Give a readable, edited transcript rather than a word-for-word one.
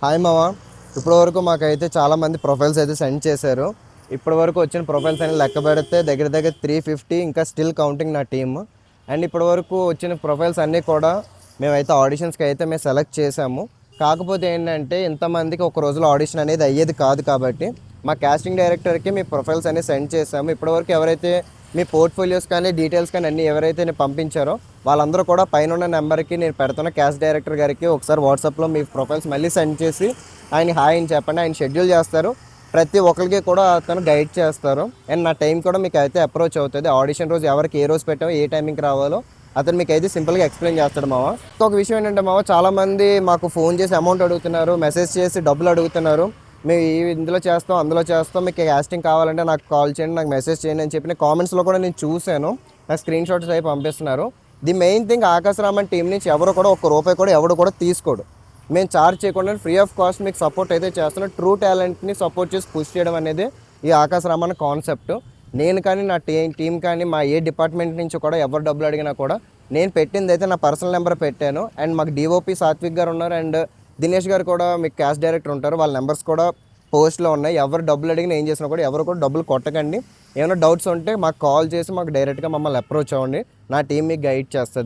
Hi మామ. ఇప్పటివరకు మాకైతే చాలామంది ప్రొఫైల్స్ అయితే సెండ్ చేశారు. ఇప్పటివరకు వచ్చిన ప్రొఫైల్స్ అని లెక్క పెడితే దగ్గర దగ్గర 350 ఇంకా స్టిల్ కౌంటింగ్ నా టీమ్. అండ్ ఇప్పటివరకు వచ్చిన ప్రొఫైల్స్ అన్నీ కూడా మేమైతే ఆడిషన్స్కి అయితే మేము సెలెక్ట్ చేసాము. కాకపోతే ఏంటంటే ఇంతమందికి ఒక రోజులో ఆడిషన్ అనేది అయ్యేది కాదు కాబట్టి మా కాస్టింగ్ డైరెక్టర్కి మీ ప్రొఫైల్స్ అన్నీ సెండ్ చేసాము. ఇప్పటివరకు ఎవరైతే మీ పోర్ట్ఫోలియోస్ కానీ డీటెయిల్స్ కానీ అన్నీ ఎవరైతే నేను పంపించారో వాళ్ళందరూ కూడా పైన ఉన్న నెంబర్కి నేను పెడుతున్న క్యాస్ట్ డైరెక్టర్ గారికి ఒకసారి వాట్సాప్లో మీ ప్రొఫైల్స్ మళ్ళీ సెండ్ చేసి ఆయన హాయ్ అని చెప్పండి. ఆయన షెడ్యూల్ చేస్తారు. ప్రతి ఒక్కరికి కూడా అతను గైడ్ చేస్తారు. అండ్ నా టైం కూడా మీకు అయితే అప్రోచ్ అవుతుంది. ఆడిషన్ రోజు ఎవరికి ఏ రోజు పెట్టామో ఏ టైమింగ్కి రావాలో అతను మీకు అయితే సింపుల్గా ఎక్స్ప్లెయిన్ చేస్తాడు మావ. ఇంకొక విషయం ఏంటంటే మావ, చాలామంది మాకు ఫోన్ చేసి అమౌంట్ అడుగుతున్నారు, మెసేజ్ చేసి డబ్బులు అడుగుతున్నారు. మేము ఇందులో చేస్తాం అందులో చేస్తాం, మీకు క్యాస్టింగ్ కావాలంటే నాకు కాల్ చేయండి, నాకు మెసేజ్ చేయండి అని చెప్పిన కామెంట్స్లో కూడా నేను చూశాను. నాకు స్క్రీన్ షాట్స్ అవి పంపిస్తున్నారు. ది మెయిన్ థింగ్, ఆకాశ రామన్ టీం నుంచి ఎవరు కూడా ఒక్క రూపాయి కూడా ఎవడు కూడా తీసుకోడు. మేము ఛార్జ్ చేయకుండా ఫ్రీ ఆఫ్ కాస్ట్ మీకు సపోర్ట్ అయితే చేస్తున్నాం. ట్రూ టాలెంట్ని సపోర్ట్ చేసి పుష్ చేయడం అనేది ఈ ఆకాశ రామన్ కాన్సెప్ట్. నేను కానీ నా టీం కానీ మా ఏ డిపార్ట్మెంట్ నుంచి కూడా ఎవరు డబ్బులు అడిగినా కూడా నేను పెట్టింది అయితే నా పర్సనల్ నెంబర్ పెట్టాను. అండ్ మాకు డిఓపి సాత్విక్ గారు ఉన్నారు అండ్ దినేష్ గారు కూడా మీకు క్యాష్ డైరెక్టర్ ఉంటారు. వాళ్ళ నెంబర్స్ కూడా పోస్ట్లో ఉన్నాయి. ఎవరు డబ్బులు అడిగినా ఏం చేసినా కూడా ఎవరు కూడా డబ్బులు కొట్టకండి. ఏమైనా డౌట్స్ ఉంటే మాకు కాల్ చేసి మాకు డైరెక్ట్గా మమ్మల్ని అప్రోచ్ అవ్వండి. నా టీం మీకు గైడ్ చేస్తుంది.